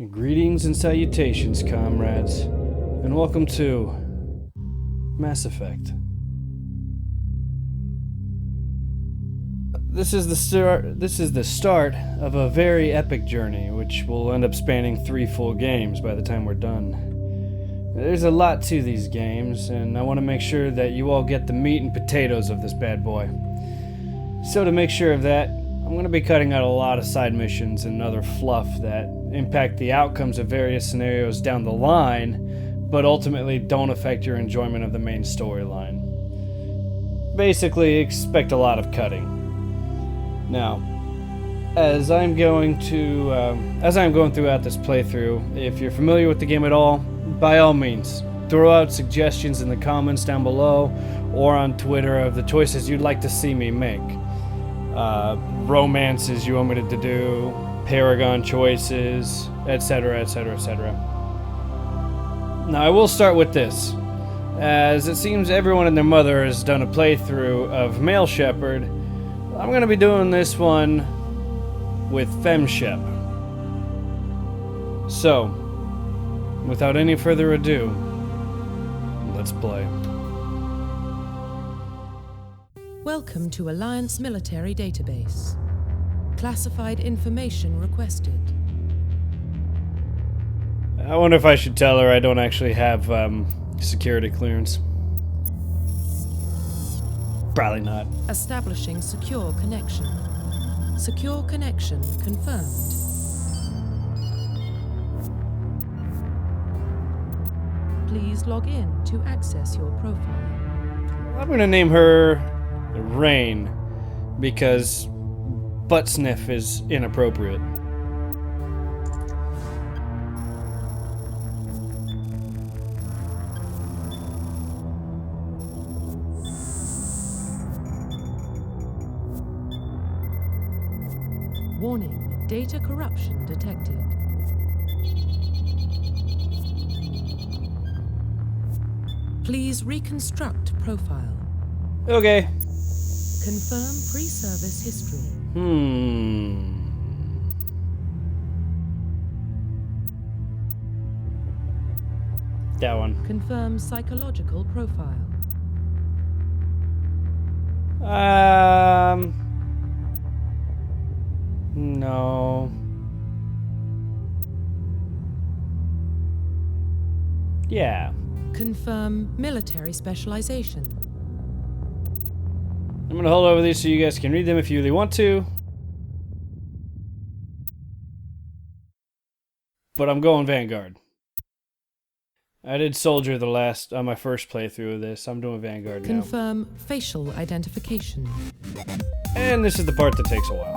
Greetings and salutations, comrades, and welcome to Mass Effect. This is the start of a very epic journey, which will end up spanning 3 full games by the time we're done. There's a lot to these games, and I want to make sure that you all get the meat and potatoes of this bad boy. So to make sure of that, I'm going to be cutting out a lot of side missions and other fluff that impact the outcomes of various scenarios down the line, but ultimately don't affect your enjoyment of the main storyline. Basically, expect a lot of cutting. Now, as I'm going throughout this playthrough, if you're familiar with the game at all, by all means, throw out suggestions in the comments down below or on Twitter of the choices you'd like to see me make. Romances you want me to do, Paragon choices, etc, etc, etc. Now, I will start with this, as it seems everyone and their mother has done a playthrough of Male Shepherd. I'm going to be doing this one with Fem Shep. So, without any further ado, let's play. Welcome to Alliance Military Database. Classified information requested. I wonder if I should tell her I don't actually have security clearance. Probably not. Establishing secure connection. Secure connection confirmed. Please log in to access your profile. I'm gonna name her Rain, because butt sniff is inappropriate. Warning, data corruption detected. Please reconstruct profile. Okay. Confirm pre-service history. That one. Confirm psychological profile. No. Yeah. Confirm military specialization. I'm gonna hold over these so you guys can read them if you really want to. But I'm going Vanguard. I did Soldier on my first playthrough of this. I'm doing Vanguard now. Confirm facial identification. And this is the part that takes a while.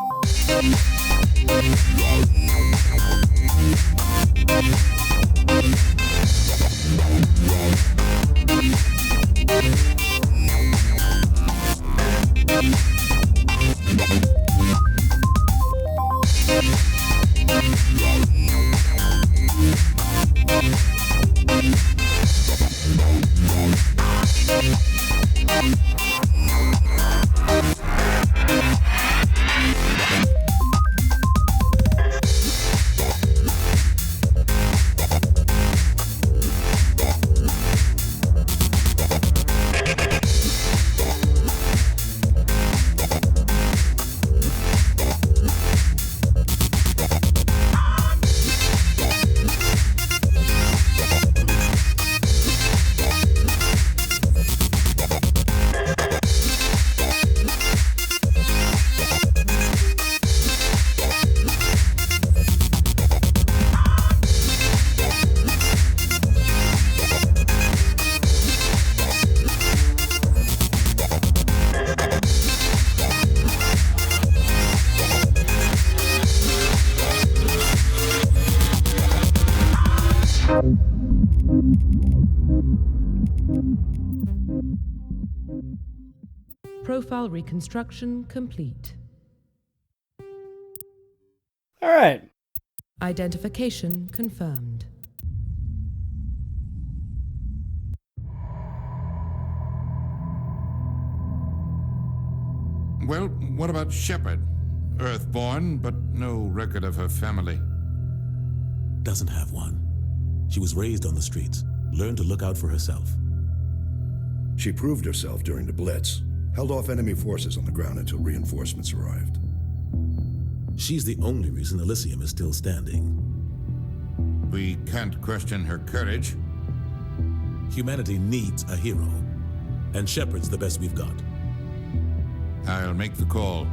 Profile reconstruction complete. All right. Identification confirmed. Well, what about Shepard? Earthborn, but no record of her family. doesn't have one. She was raised on the streets, learned to look out for herself. She proved herself during the Blitz, held off enemy forces on the ground until reinforcements arrived. She's the only reason Elysium is still standing. We can't question her courage. Humanity needs a hero, and Shepard's the best we've got. I'll make the call.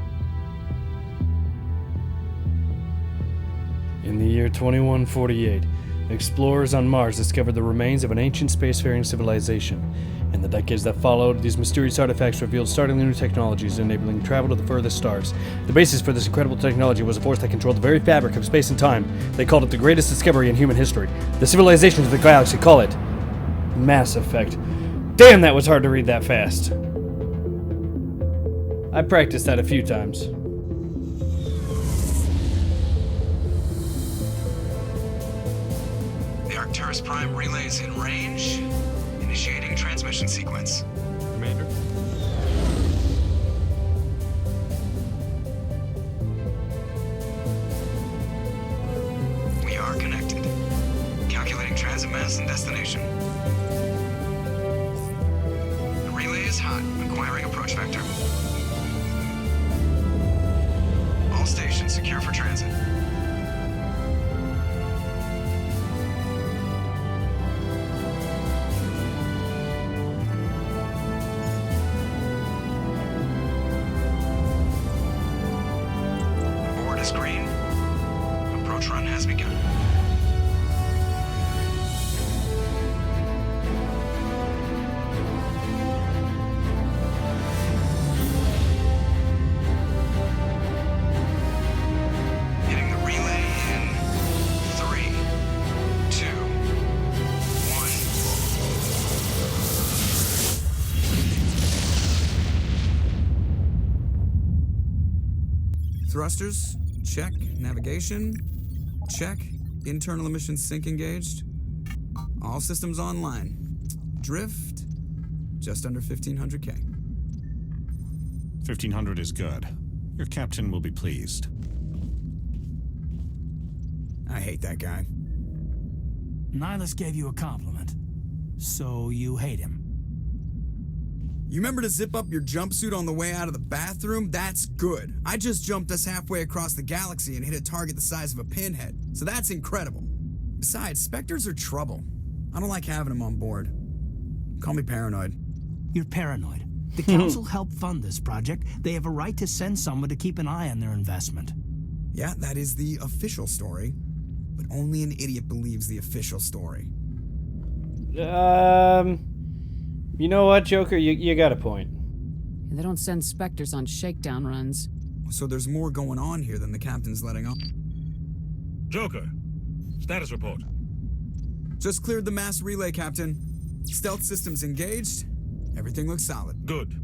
In the year 2148, explorers on Mars discovered the remains of an ancient spacefaring civilization. In the decades that followed, these mysterious artifacts revealed startlingly new technologies enabling travel to the furthest stars. The basis for this incredible technology was a force that controlled the very fabric of space and time. They called it the greatest discovery in human history. The civilizations of the galaxy call it Mass Effect. Damn, that was hard to read that fast. I practiced that a few times. The Arcturus Prime relay is in range. Initiating transmission sequence. Commander? We are connected. Calculating transit mass and destination. The relay is hot. Acquiring approach vector. All stations secure for transit. Green. Approach run has begun. Hitting the relay in 3, 2, 1. Thrusters? Check. Navigation? Check. Internal emission sync engaged. All systems online. Drift? Just under 1500K. 1500 is good. Your captain will be pleased. I hate that guy. Nihilus gave you a compliment. So you hate him. You remember to zip up your jumpsuit on the way out of the bathroom? That's good. I just jumped us halfway across the galaxy and hit a target the size of a pinhead, so that's incredible. Besides, Spectres are trouble. I don't like having them on board. Call me paranoid. You're paranoid. The Council helped fund this project. They have a right to send someone to keep an eye on their investment. Yeah, that is the official story. But only an idiot believes the official story. You know what, Joker? You got a point. They don't send Spectres on shakedown runs. So there's more going on here than the captain's letting on. Joker, status report. Just cleared the mass relay, Captain. Stealth systems engaged. Everything looks solid. Good.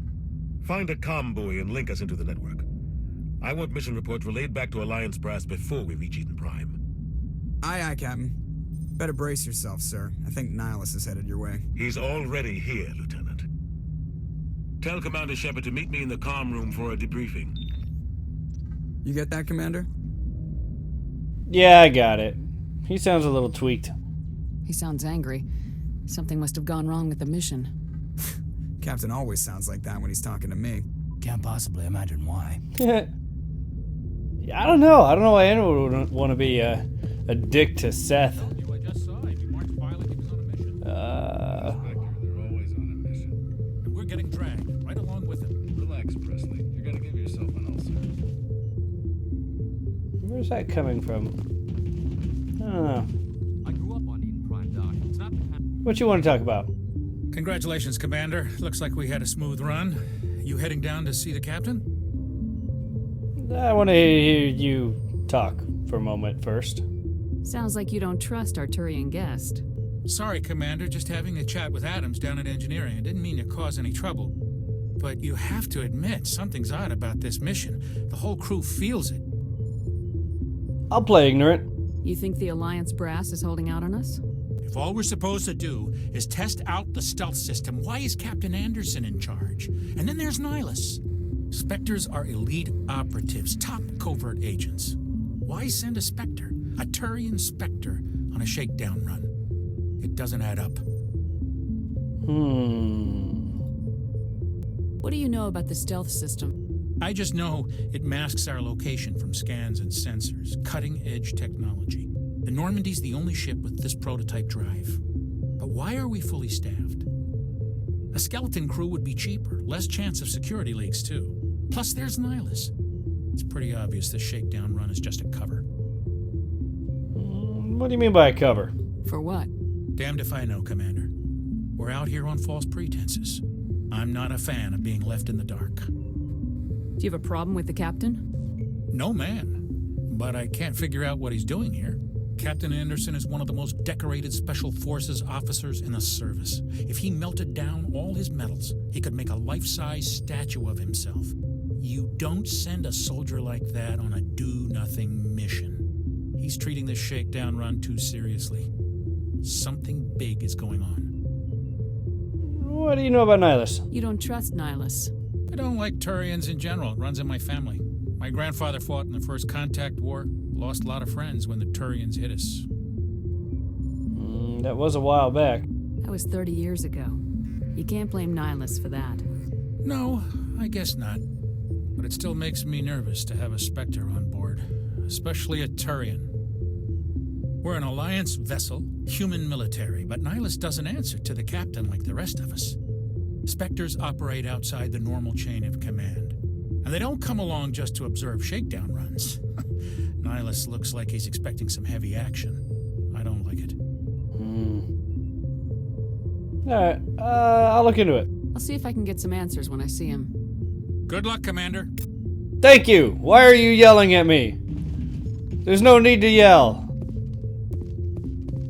Find a comm buoy and link us into the network. I want mission reports relayed back to Alliance Brass before we reach Eden Prime. Aye, aye, Captain. Better brace yourself, sir. I think Nihilus is headed your way. He's already here, Lieutenant. Tell Commander Shepard to meet me in the comm room for a debriefing. You get that, Commander? Yeah, I got it. He sounds a little tweaked. He sounds angry. Something must have gone wrong with the mission. Captain always sounds like that when he's talking to me. Can't possibly imagine why. I don't know. I don't know why anyone would want to be a dick to Seth. We're getting dragged right along with it. Relax, Presley. You're gonna give yourself an ulcer. Where's that coming from? Oh. I grew up on Eden Prime, Doc. It's not What you want to talk about? Congratulations, Commander. Looks like we had a smooth run. You heading down to see the captain? I want to hear you talk for a moment first. Sounds like you don't trust Arturian guest. Sorry, Commander. Just having a chat with Adams down at engineering. I didn't mean to cause any trouble. But you have to admit, something's odd about this mission. The whole crew feels it. I'll play ignorant. You think the Alliance brass is holding out on us? If all we're supposed to do is test out the stealth system, why is Captain Anderson in charge? And then there's Nihilus. Spectres are elite operatives, top covert agents. Why send a Spectre, a Turian Spectre, on a shakedown run. It doesn't add up. What do you know about the stealth system? I just know it masks our location from scans and sensors. Cutting-edge technology. The Normandy's the only ship with this prototype drive. But why are we fully staffed? A skeleton crew would be cheaper, less chance of security leaks too. Plus there's Nihilus. It's pretty obvious this shakedown run is just a cover. What do you mean by a cover? For what? Damned if I know, Commander. We're out here on false pretenses. I'm not a fan of being left in the dark. Do you have a problem with the captain? No, man. But I can't figure out what he's doing here. Captain Anderson is one of the most decorated Special Forces officers in the service. If he melted down all his medals, he could make a life-size statue of himself. You don't send a soldier like that on a do-nothing mission. He's treating this shakedown run too seriously. Something big is going on. What do you know about Nihilus? You don't trust Nihilus. I don't like Turians in general. It runs in my family. My grandfather fought in the First Contact War. Lost a lot of friends when the Turians hit us. That was a while back. That was 30 years ago. You can't blame Nihilus for that. No, I guess not. But it still makes me nervous to have a Spectre on board. Especially a Turian. We're an Alliance vessel, human military, but Nihilus doesn't answer to the captain like the rest of us. Spectres operate outside the normal chain of command. And they don't come along just to observe shakedown runs. Nihilus looks like he's expecting some heavy action. I don't like it. Alright, I'll look into it. I'll see if I can get some answers when I see him. Good luck, Commander. Thank you! Why are you yelling at me? There's no need to yell.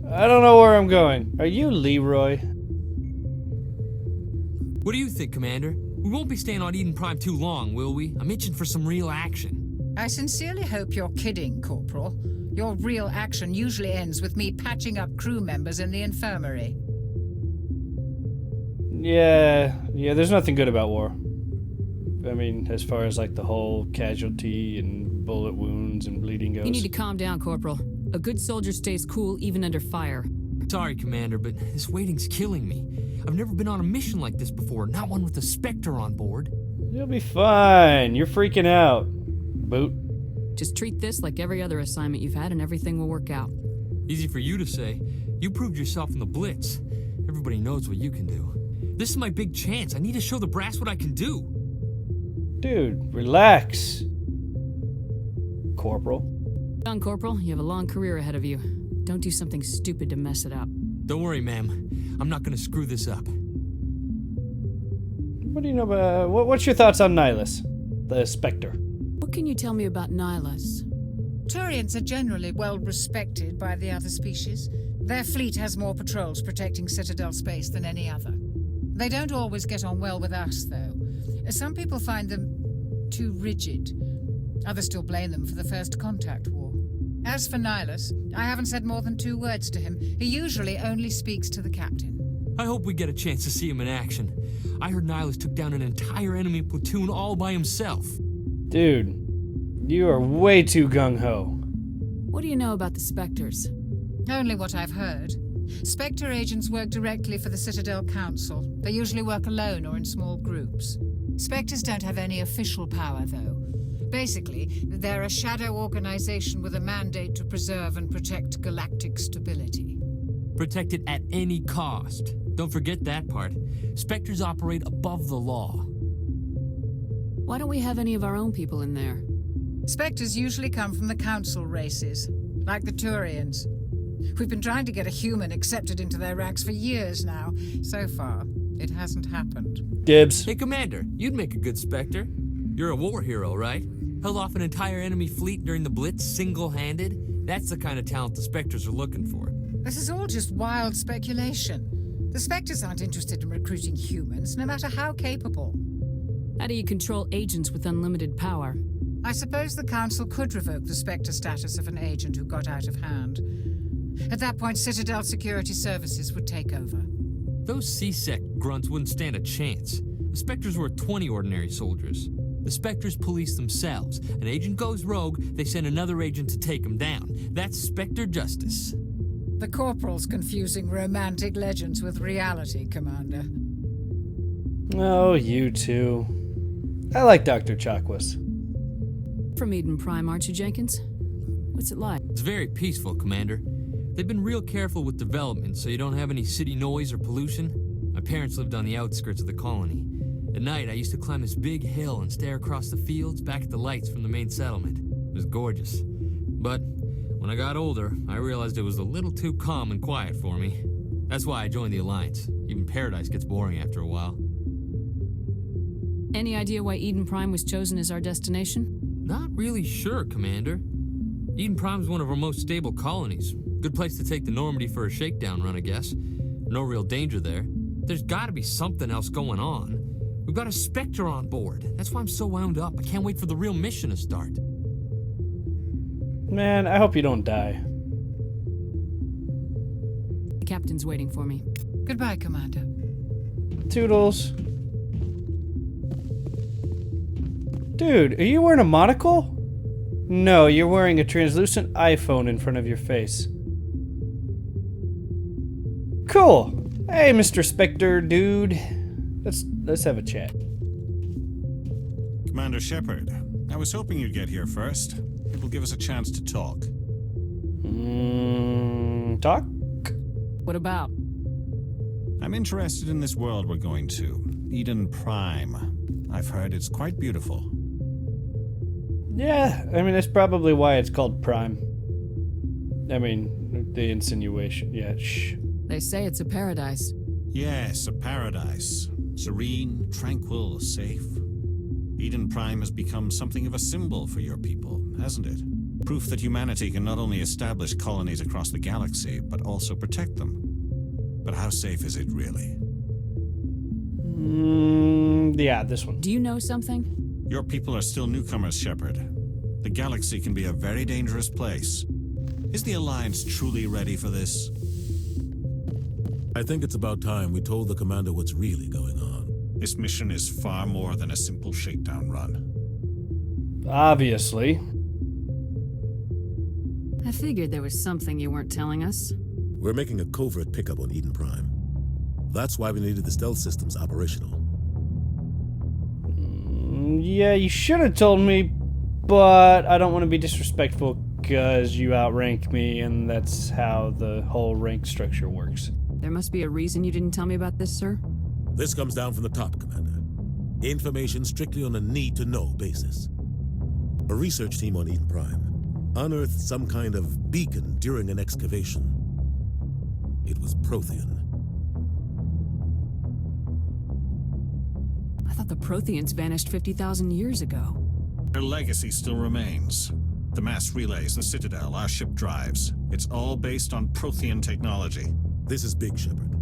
I don't know where I'm going. Are you Leroy? What do you think, Commander? We won't be staying on Eden Prime too long, will we? I'm itching for some real action. I sincerely hope you're kidding, Corporal. Your real action usually ends with me patching up crew members in the infirmary. Yeah, there's nothing good about war. I mean, as far as like the whole casualty and bullet wounds and bleeding goes. You need to calm down, Corporal. A good soldier stays cool even under fire. Sorry, Commander, but this waiting's killing me. I've never been on a mission like this before, not one with a Spectre on board. You'll be fine. You're freaking out. Boot. Just treat this like every other assignment you've had and everything will work out. Easy for you to say. You proved yourself in the Blitz. Everybody knows what you can do. This is my big chance. I need to show the brass what I can do. Dude, relax. Corporal. Done, Corporal. You have a long career ahead of you. Don't do something stupid to mess it up. Don't worry, ma'am. I'm not gonna screw this up. What do you know about... What's your thoughts on Nihilus? The Spectre. What can you tell me about Nihilus? Turians are generally well respected by the other species. Their fleet has more patrols protecting Citadel space than any other. They don't always get on well with us, though. Some people find them too rigid. Others still blame them for the First Contact War. As for Nihilus, I haven't said more than 2 words to him. He usually only speaks to the captain. I hope we get a chance to see him in action. I heard Nihilus took down an entire enemy platoon all by himself. Dude, you are way too gung-ho. What do you know about the Spectres? Only what I've heard. Spectre agents work directly for the Citadel Council. They usually work alone or in small groups. Spectres don't have any official power, though. Basically, they're a shadow organization with a mandate to preserve and protect galactic stability. Protect it at any cost. Don't forget that part. Spectres operate above the law. Why don't we have any of our own people in there? Spectres usually come from the Council races, like the Turians. We've been trying to get a human accepted into their ranks for years now. So far, it hasn't happened. Dibs. Hey, Commander, you'd make a good Spectre. You're a war hero, right? Held off an entire enemy fleet during the Blitz single-handed? That's the kind of talent the Spectres are looking for. This is all just wild speculation. The Spectres aren't interested in recruiting humans, no matter how capable. How do you control agents with unlimited power? I suppose the Council could revoke the Spectre status of an agent who got out of hand. At that point, Citadel Security Services would take over. Those C-Sec grunts wouldn't stand a chance. The Spectres were 20 ordinary soldiers. The Spectres police themselves. An agent goes rogue, they send another agent to take him down. That's Spectre justice. The Corporal's confusing romantic legends with reality, Commander. Oh, you two. I like Dr. Chakwas. From Eden Prime, aren't you, Jenkins? What's it like? It's very peaceful, Commander. They've been real careful with development, so you don't have any city noise or pollution. My parents lived on the outskirts of the colony. At night, I used to climb this big hill and stare across the fields back at the lights from the main settlement. It was gorgeous. But when I got older, I realized it was a little too calm and quiet for me. That's why I joined the Alliance. Even Paradise gets boring after a while. Any idea why Eden Prime was chosen as our destination? Not really sure, Commander. Eden Prime's one of our most stable colonies. Good place to take the Normandy for a shakedown run, I guess. No real danger there. There's gotta be something else going on. We've got a Spectre on board. That's why I'm so wound up. I can't wait for the real mission to start. Man, I hope you don't die. The captain's waiting for me. Goodbye, Commander. Toodles. Dude, are you wearing a monocle? No, you're wearing a translucent iPhone in front of your face. Cool. Hey, Mr. Spectre, dude. Let's have a chat. Commander Shepard, I was hoping you'd get here first. It will give us a chance to talk. Talk? What about? I'm interested in this world we're going to, Eden Prime. I've heard it's quite beautiful. Yeah, I mean, that's probably why it's called Prime. I mean, the insinuation. Yeah, shh. They say it's a paradise. Yes, a paradise. Serene, tranquil, safe. Eden Prime has become something of a symbol for your people, hasn't it? Proof that humanity can not only establish colonies across the galaxy, but also protect them. But how safe is it really? Yeah, this one. Do you know something? Your people are still newcomers, Shepard. The galaxy can be a very dangerous place. Is the Alliance truly ready for this? I think it's about time we told the commander what's really going on. This mission is far more than a simple shakedown run. Obviously. I figured there was something you weren't telling us. We're making a covert pickup on Eden Prime. That's why we needed the stealth systems operational. Yeah, you should have told me, but I don't want to be disrespectful because you outrank me, and that's how the whole rank structure works. There must be a reason you didn't tell me about this, sir? This comes down from the top, Commander. Information strictly on a need-to-know basis. A research team on Eden Prime unearthed some kind of beacon during an excavation. It was Prothean. I thought the Protheans vanished 50,000 years ago. Their legacy still remains. The mass relays, the Citadel, our ship drives. It's all based on Prothean technology. This is big, Shepard.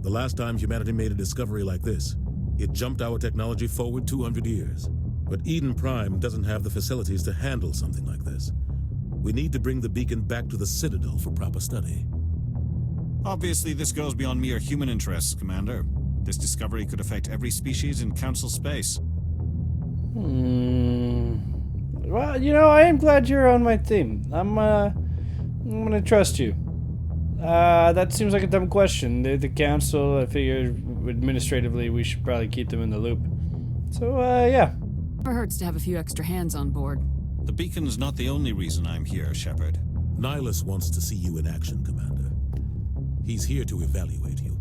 The last time humanity made a discovery like this, it jumped our technology forward 200 years. But Eden Prime doesn't have the facilities to handle something like this. We need to bring the beacon back to the Citadel for proper study. Obviously, this goes beyond mere human interests, Commander. This discovery could affect every species in Council space. Well, you know, I am glad you're on my team. I'm gonna trust you. That seems like a dumb question. The Council, I figure administratively we should probably keep them in the loop. So, yeah. Never hurts to have a few extra hands on board. The beacon's not the only reason I'm here, Shepard. Nihilus wants to see you in action, Commander. He's here to evaluate you.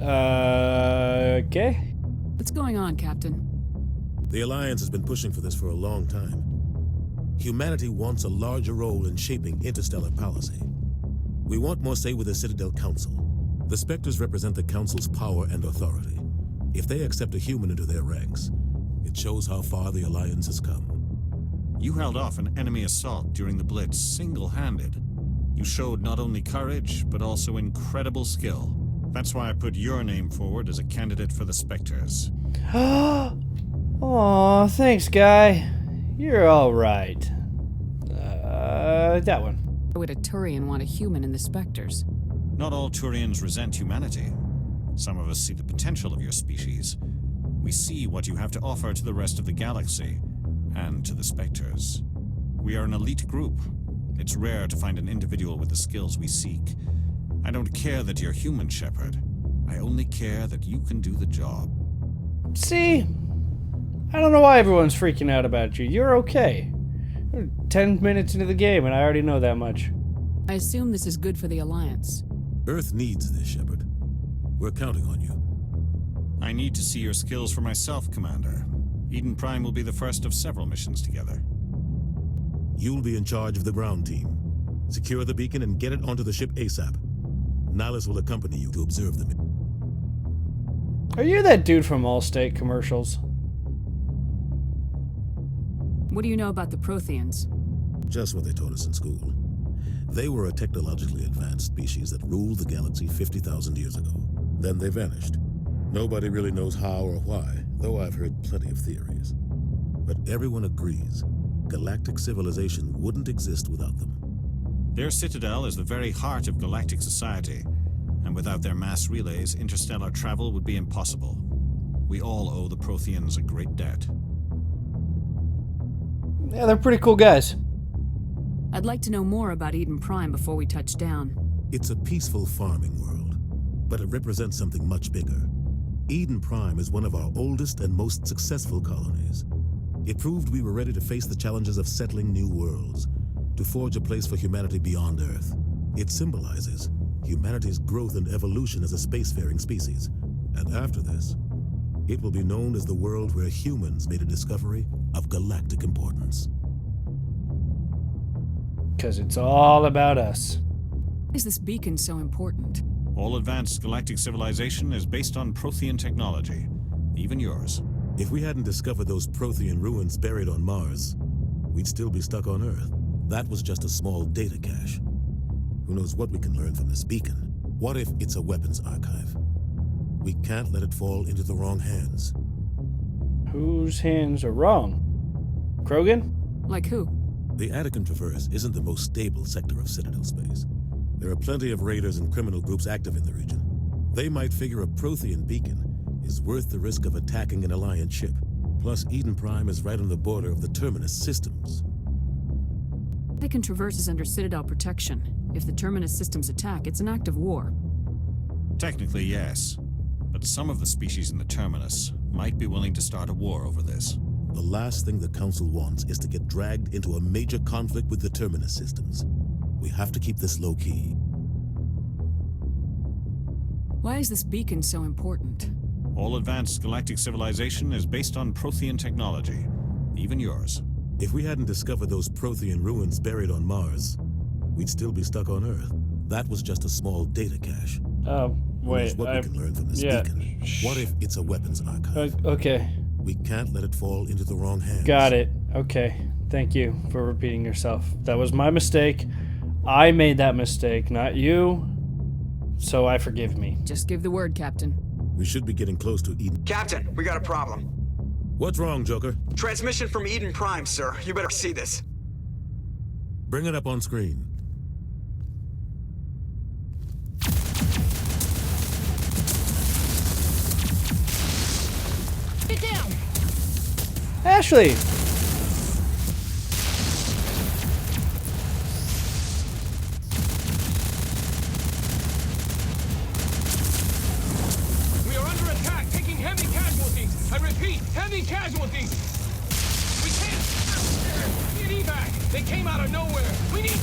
Okay. What's going on, Captain? The Alliance has been pushing for this for a long time. Humanity wants a larger role in shaping interstellar policy. We want more say with the Citadel Council. The Spectres represent the Council's power and authority. If they accept a human into their ranks, it shows how far the Alliance has come. You held off an enemy assault during the Blitz single-handed. You showed not only courage, but also incredible skill. That's why I put your name forward as a candidate for the Spectres. Aw, thanks, guy. You're alright. That one. Why would a Turian want a human in the Spectres? Not all Turians resent humanity. Some of us see the potential of your species. We see what you have to offer to the rest of the galaxy, and to the Spectres. We are an elite group. It's rare to find an individual with the skills we seek. I don't care that you're human, Shepard. I only care that you can do the job. See? I don't know why everyone's freaking out about you. You're okay. We're 10 minutes into the game and I already know that much. I assume this is good for the Alliance. Earth needs this, Shepard. We're counting on you. I need to see your skills for myself, Commander. Eden Prime will be the first of several missions together. You'll be in charge of the ground team. Secure the beacon and get it onto the ship ASAP. Nihilus will accompany you to observe them. Are you that dude from Allstate commercials? What do you know about the Protheans? Just what they taught us in school. They were a technologically advanced species that ruled the galaxy 50,000 years ago. Then they vanished. Nobody really knows how or why, though I've heard plenty of theories. But everyone agrees galactic civilization wouldn't exist without them. Their citadel is the very heart of galactic society, and without their mass relays, interstellar travel would be impossible. We all owe the Protheans a great debt. Yeah, they're pretty cool guys. I'd like to know more about Eden Prime before we touch down. It's a peaceful farming world, but it represents something much bigger. Eden Prime is one of our oldest and most successful colonies. It proved we were ready to face the challenges of settling new worlds, to forge a place for humanity beyond Earth. It symbolizes humanity's growth and evolution as a spacefaring species. And after this, it will be known as the world where humans made a discovery of galactic importance. 'Cause it's all about us. Why is this beacon so important? All advanced galactic civilization is based on Prothean technology, even yours. If we hadn't discovered those Prothean ruins buried on Mars, we'd still be stuck on Earth. That was just a small data cache. Who knows what we can learn from this beacon? What if it's a weapons archive? We can't let it fall into the wrong hands. Whose hands are wrong? Krogan? Like who? The Attican Traverse isn't the most stable sector of Citadel space. There are plenty of raiders and criminal groups active in the region. They might figure a Prothean beacon is worth the risk of attacking an Alliance ship. Plus, Eden Prime is right on the border of the Terminus systems. They can traverse under Citadel protection. If the Terminus systems attack, it's an act of war. Technically, yes. But some of the species in the Terminus might be willing to start a war over this. The last thing the Council wants is to get dragged into a major conflict with the Terminus systems. We have to keep this low-key. Why is this beacon so important? All advanced galactic civilization is based on Prothean technology, even yours. If we hadn't discovered those Prothean ruins buried on Mars, we'd still be stuck on Earth. That was just a small data cache. Wait. What we can learn from this beacon? What if it's a weapons archive? Okay. We can't let it fall into the wrong hands. Got it. Okay. Thank you for repeating yourself. That was my mistake. I made that mistake, not you. So I forgive me. Just give the word, Captain. We should be getting close to Eden. Captain, we got a problem. What's wrong, Joker? Transmission from Eden Prime, sir. You better see this. Bring it up on screen. Get down! Ashley! We are under attack, taking heavy casualties. I repeat, heavy casualties. We can't. Need evac. They came out of nowhere. We need.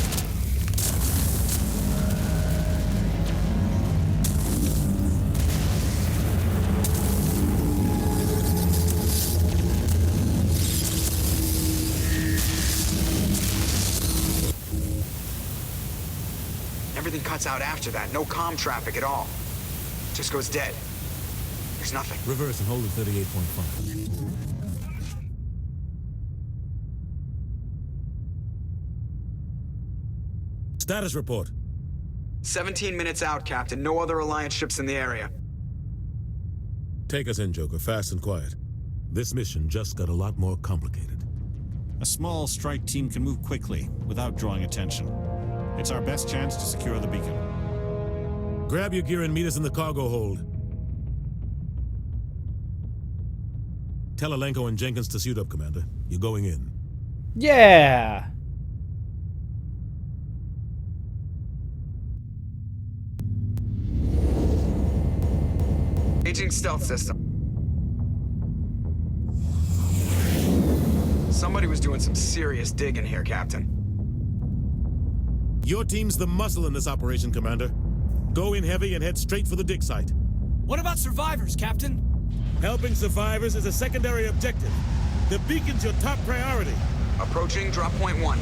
Everything cuts out after that. No comm traffic at all. Just goes dead. There's nothing. Reverse and hold at 38.5. Status report. 17 minutes out, Captain. No other Alliance ships in the area. Take us in, Joker, fast and quiet. This mission just got a lot more complicated. A small strike team can move quickly, without drawing attention. It's our best chance to secure the beacon. Grab your gear and meet us in the cargo hold. Tell Alenko and Jenkins to suit up, Commander. You're going in. Yeah! Aging stealth system. Somebody was doing some serious digging here, Captain. Your team's the muscle in this operation, Commander. Go in heavy and head straight for the dig site. What about survivors, Captain? Helping survivors is a secondary objective. The beacon's your top priority. Approaching drop point 1.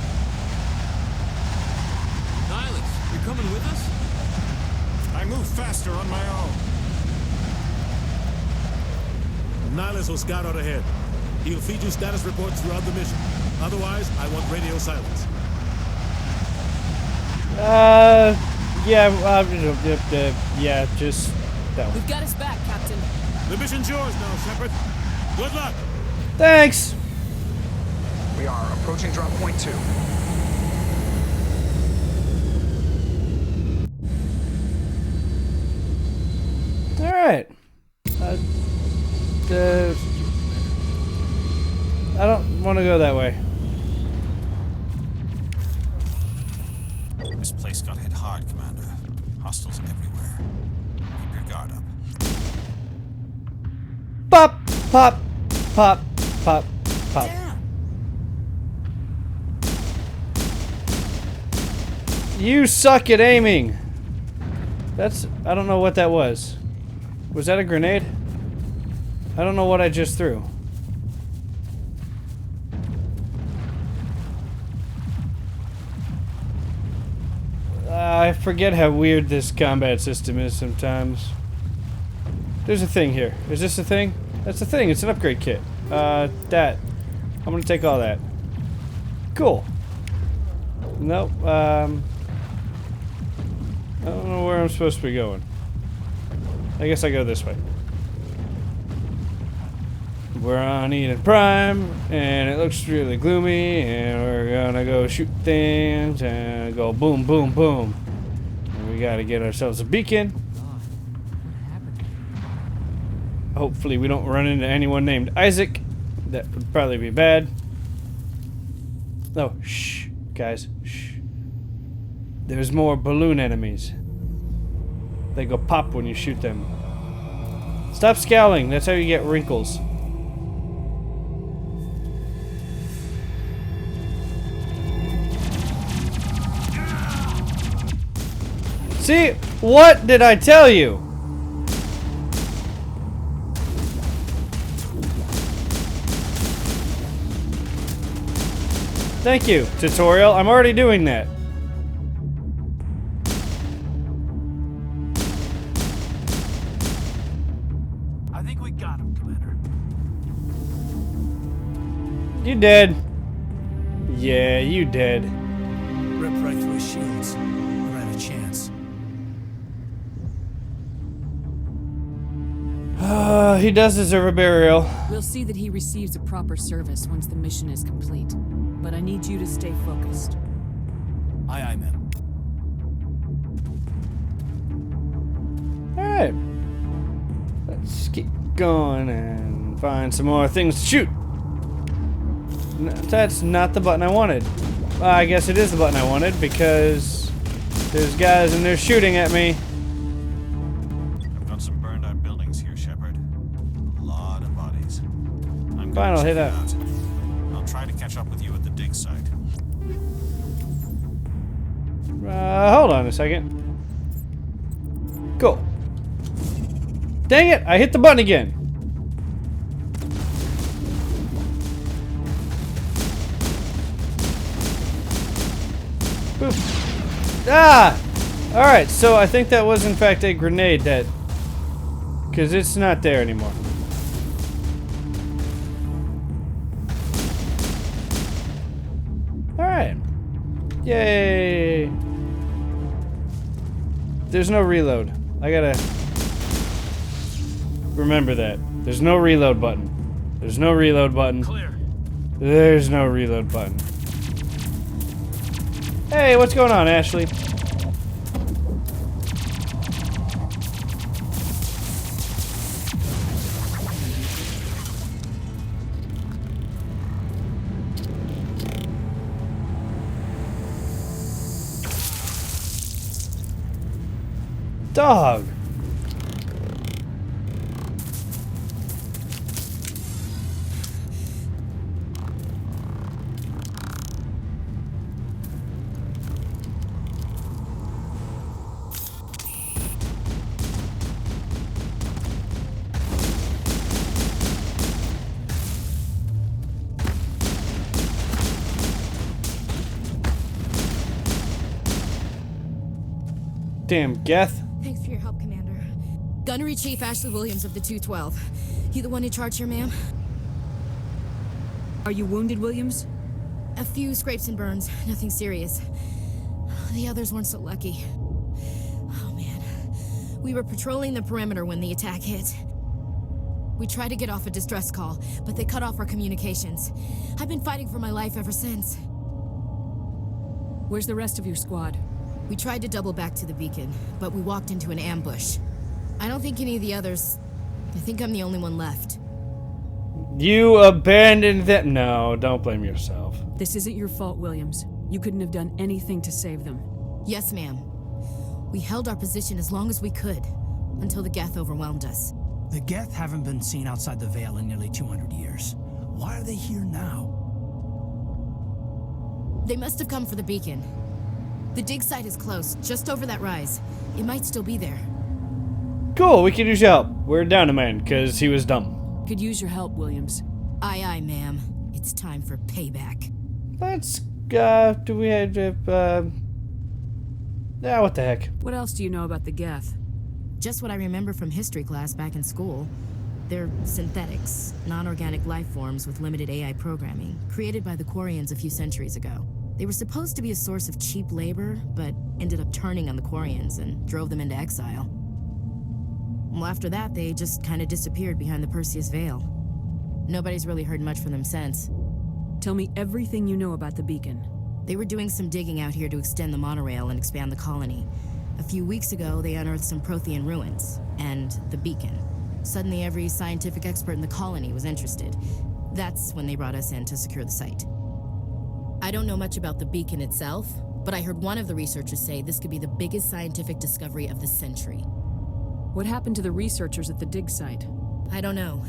Nihilus, you're coming with us? I move faster on my own. Nihilus will scout out ahead. He'll feed you status reports throughout the mission. Otherwise, I want radio silence. Yeah, just that one. We've got his back, Captain. The mission's yours now, Shepard. Good luck. Thanks. We are approaching drop point 2. All right. I don't want to go that way. This place got hit hard, Commander. Hostiles everywhere. Keep your guard up. Pop, pop, pop, pop, pop. You suck at aiming. I don't know what that was. Was that a grenade? I don't know what I just threw. I forget how weird this combat system is sometimes. There's a thing here. Is this a thing? That's a thing. It's an upgrade kit. That. I'm gonna take all that. Cool. Nope. I don't know where I'm supposed to be going. I guess I go this way. We're on Eden Prime, and it looks really gloomy, and we're gonna go shoot things, and go boom, boom, boom. And we gotta get ourselves a beacon. Hopefully we don't run into anyone named Isaac. That would probably be bad. Oh, shh, guys, shh. There's more balloon enemies. They go pop when you shoot them. Stop scowling, that's how you get wrinkles. See, what did I tell you? Thank you, tutorial. I'm already doing that. I think we got him, Commander. You dead. Yeah, you dead. Ripped right through his shields. Never had a chance. He does deserve a burial. We'll see that he receives a proper service once the mission is complete. But I need you to stay focused. Aye, aye, ma'am. Alright. Let's keep going and find some more things to shoot. No, that's not the button I wanted. Well, I guess it is the button I wanted because there's guys and they're shooting at me. I've got some burned out buildings here, Shepard. A lot of bodies. I'm Fine, I'll hit check it out. I'll try to catch up with you at the dig site. Hold on a second. Cool. Dang it! I hit the button again. Boop. Ah! Alright, so I think that was in fact a grenade that... because it's not there anymore. Alright. Yay! There's no reload. I gotta... remember that. There's no reload button. There's no reload button. Clear. There's no reload button. Hey, what's going on, Ashley? Dog. Damn, Geth. Thanks for your help, Commander. Gunnery Chief Ashley Williams of the 212. You the one in charge here, ma'am? Are you wounded, Williams? A few scrapes and burns, nothing serious. The others weren't so lucky. Oh man. We were patrolling the perimeter when the attack hit. We tried to get off a distress call, but they cut off our communications. I've been fighting for my life ever since. Where's the rest of your squad? We tried to double back to the beacon, but we walked into an ambush. I don't think any of the others... I think I'm the only one left. You abandoned them. No, don't blame yourself. This isn't your fault, Williams. You couldn't have done anything to save them. Yes, ma'am. We held our position as long as we could, until the Geth overwhelmed us. The Geth haven't been seen outside the Veil in nearly 200 years. Why are they here now? They must have come for the beacon. The dig site is close, just over that rise. It might still be there. Cool, we can use your help. We're down a man, because he was dumb. Could use your help, Williams. Aye, aye, ma'am. It's time for payback. Let's, do we have, yeah, what the heck. What else do you know about the Geth? Just what I remember from history class back in school. They're synthetics, non-organic life forms with limited AI programming, created by the Quarians a few centuries ago. They were supposed to be a source of cheap labor, but ended up turning on the Quarians and drove them into exile. Well, after that, they just kind of disappeared behind the Perseus Veil. Nobody's really heard much from them since. Tell me everything you know about the beacon. They were doing some digging out here to extend the monorail and expand the colony. A few weeks ago, they unearthed some Prothean ruins, and the beacon. Suddenly, every scientific expert in the colony was interested. That's when they brought us in to secure the site. I don't know much about the beacon itself, but I heard one of the researchers say this could be the biggest scientific discovery of the century. What happened to the researchers at the dig site? I don't know.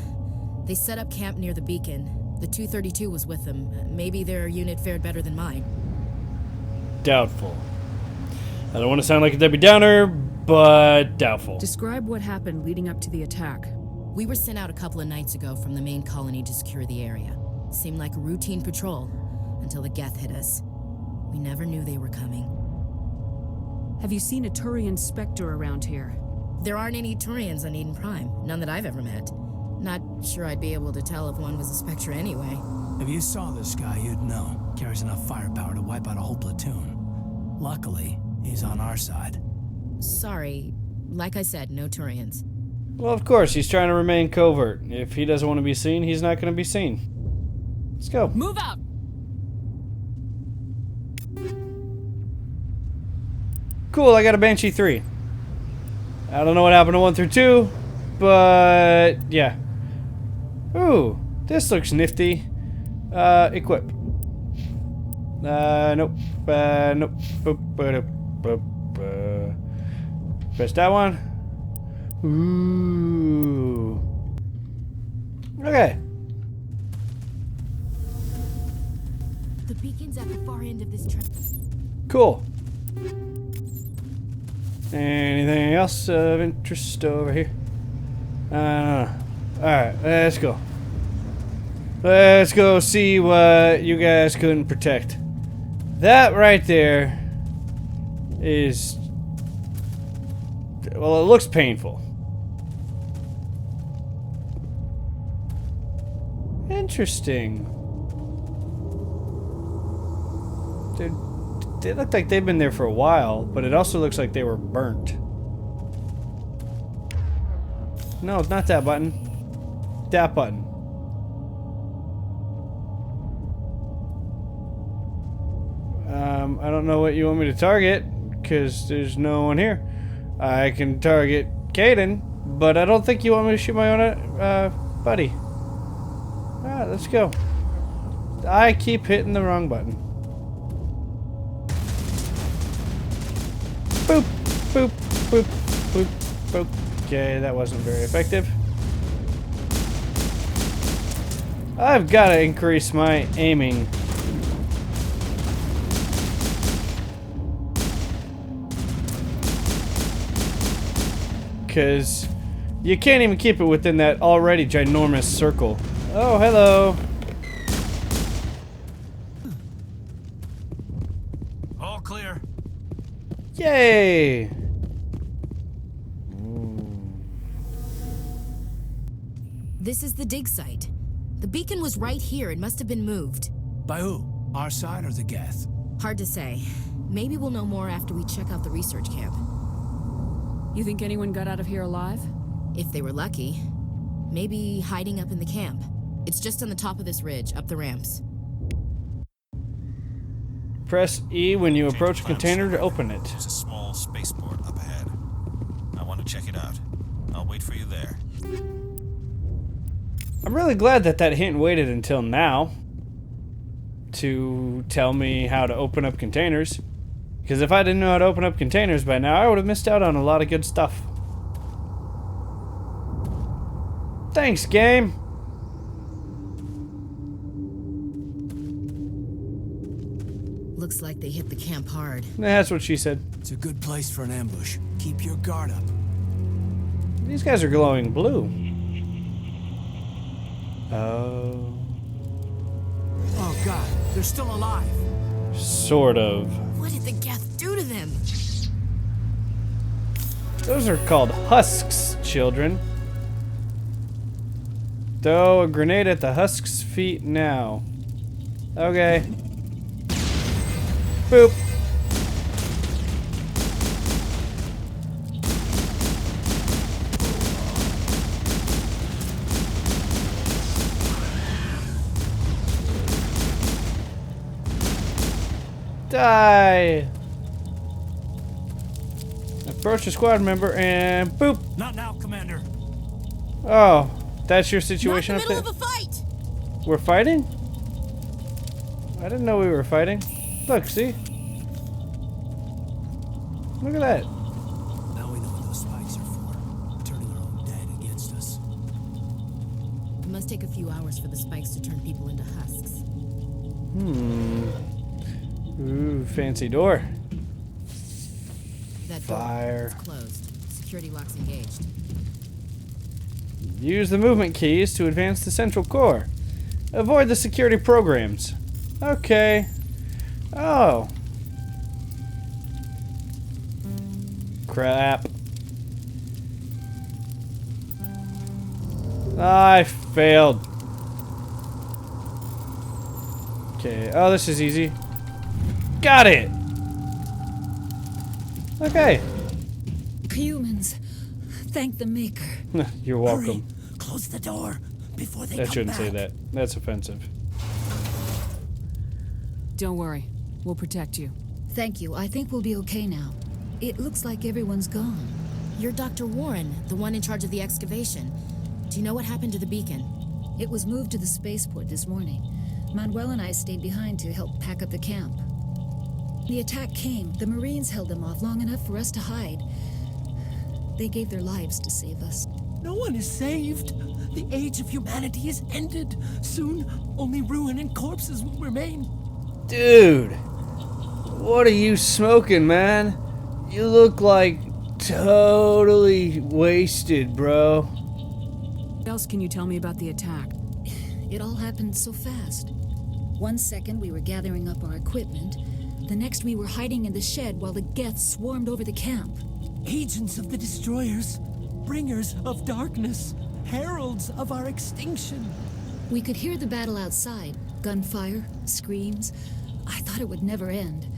They set up camp near the beacon. The 232 was with them. Maybe their unit fared better than mine. Doubtful. I don't want to sound like a Debbie Downer, but doubtful. Describe what happened leading up to the attack. We were sent out a couple of nights ago from the main colony to secure the area. Seemed like a routine patrol. Until the Geth hit us. We never knew they were coming. Have you seen a Turian Spectre around here? There aren't any Turians on Eden Prime. None that I've ever met. Not sure I'd be able to tell if one was a Spectre anyway. If you saw this guy, you'd know. Carries enough firepower to wipe out a whole platoon. Luckily, he's on our side. Sorry. Like I said, no Turians. Well, of course, he's trying to remain covert. If he doesn't want to be seen, he's not going to be seen. Let's go. Move out! Cool, I got a Banshee 3. I don't know what happened to 1 through 2, but yeah. Ooh, this looks nifty. Equip. Nope. Nope. Boop, boop, boop. Press that one. Ooh. Okay. The beacon's at the far end of this track. Cool. Anything else of interest over here? Alright, let's go. Let's go see what you guys couldn't protect. That right there is... well, it looks painful. Interesting. They look like they've been there for a while, but it also looks like they were burnt. No, it's not that button. That button. I don't know what you want me to target, because there's no one here. I can target Caden, but I don't think you want me to shoot my own buddy. Alright, let's go. I keep hitting the wrong button. Boop, boop, boop, Boop, boop. Okay, that wasn't very effective. I've got to increase my aiming. Because you can't even keep it within that already ginormous circle. Oh, hello. All clear. Yay! This is the dig site. The beacon was right here. It must have been moved. By who? Our side or the Geth? Hard to say. Maybe we'll know more after we check out the research camp. You think anyone got out of here alive? If they were lucky. Maybe hiding up in the camp. It's just on the top of this ridge, up the ramps. Press E when you approach a container to open it. There's a small spaceport up ahead. I want to check it out. I'll wait for you there. I'm really glad that hint waited until now to tell me how to open up containers. Because if I didn't know how to open up containers by now, I would have missed out on a lot of good stuff. Thanks, game. Looks like they hit the camp hard. That's what she said. It's a good place for an ambush. Keep your guard up. These guys are glowing blue. Oh. Oh god, they're still alive. Sort of. What did the Geth do to them? Those are called husks, children. Throw a grenade at the husk's feet now. Okay. Boop. Die. Approach a squad member and boop. Not now, Commander. Oh, that's your situation Not up the there? middle of a fight. We're fighting? I didn't know we were fighting. Look, see? Look at that. Now we know what those spikes are for. Turning our own dead against us. It must take a few hours for the spikes to turn people into husks. Ooh, fancy door. That door Fire. is closed. Security locks engaged. Use the movement keys to advance the central core. Avoid the security programs. Okay. Oh. Crap. I failed. Okay. Oh, this is easy. Got it. Okay. Humans, thank the Maker. You're welcome. Hurry. Close the door before they I come shouldn't back. say that. That's offensive. Don't worry. We'll protect you. Thank you. I think we'll be okay now. It looks like everyone's gone. You're Dr. Warren, the one in charge of the excavation. Do you know what happened to the beacon? It was moved to the spaceport this morning. Manuel and I stayed behind to help pack up the camp. The attack came. The Marines held them off long enough for us to hide. They gave their lives to save us. No one is saved. The age of humanity is ended. Soon, only ruin and corpses will remain. Dude, what are you smoking, man? You look like totally wasted, bro. What else can you tell me about the attack? It all happened so fast. 1 second we were gathering up our equipment. The next we were hiding in the shed while the Geth swarmed over the camp. Agents of the destroyers, bringers of darkness, heralds of our extinction. We could hear the battle outside. Gunfire, screams. I thought it would never end.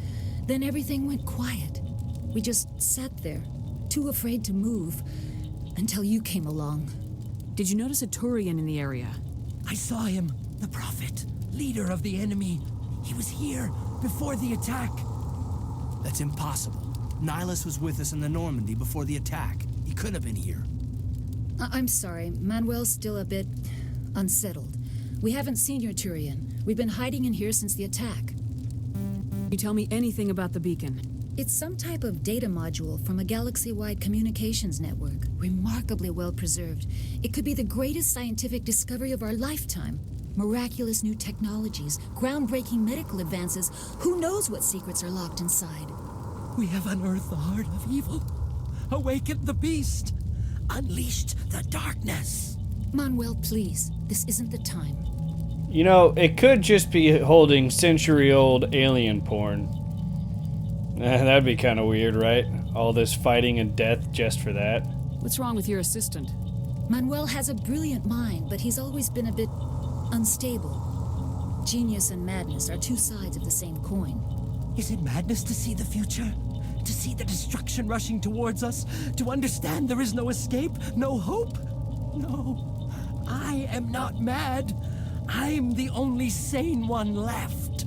Then everything went quiet. We just sat there, too afraid to move, until you came along. Did you notice a Turian in the area? I saw him, the Prophet, leader of the enemy. He was here before the attack. That's impossible. Nihilus was with us in the Normandy before the attack. He couldn't have been here. I'm sorry. Manuel's still a bit unsettled. We haven't seen your Turian. We've been hiding in here since the attack. Can you tell me anything about the beacon? It's some type of data module from a galaxy-wide communications network, remarkably well preserved. It could be the greatest scientific discovery of our lifetime. Miraculous new technologies, groundbreaking medical advances. Who knows what secrets are locked inside? We have unearthed the heart of evil, awakened the beast, unleashed the darkness. Manuel, please. This isn't the time. You know, it could just be holding century-old alien porn. That'd be kind of weird, right? All this fighting and death just for that. What's wrong with your assistant? Manuel has a brilliant mind, but he's always been a bit unstable. Genius and madness are two sides of the same coin. Is it madness to see the future? To see the destruction rushing towards us? To understand there is no escape? No hope? No. I am not mad. I'm the only sane one left.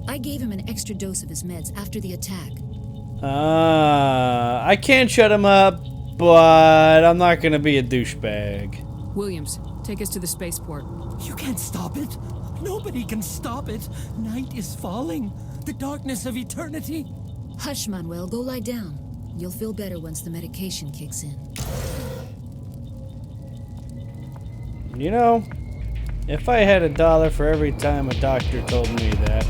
I gave him an extra dose of his meds after the attack. I can't shut him up, but I'm not gonna be a douchebag. Williams, take us to the spaceport. You can't stop it. Nobody can stop it. Night is falling. The darkness of eternity. Hush, Manuel. Go lie down. You'll feel better once the medication kicks in. You know, if I had $1 for every time a doctor told me that,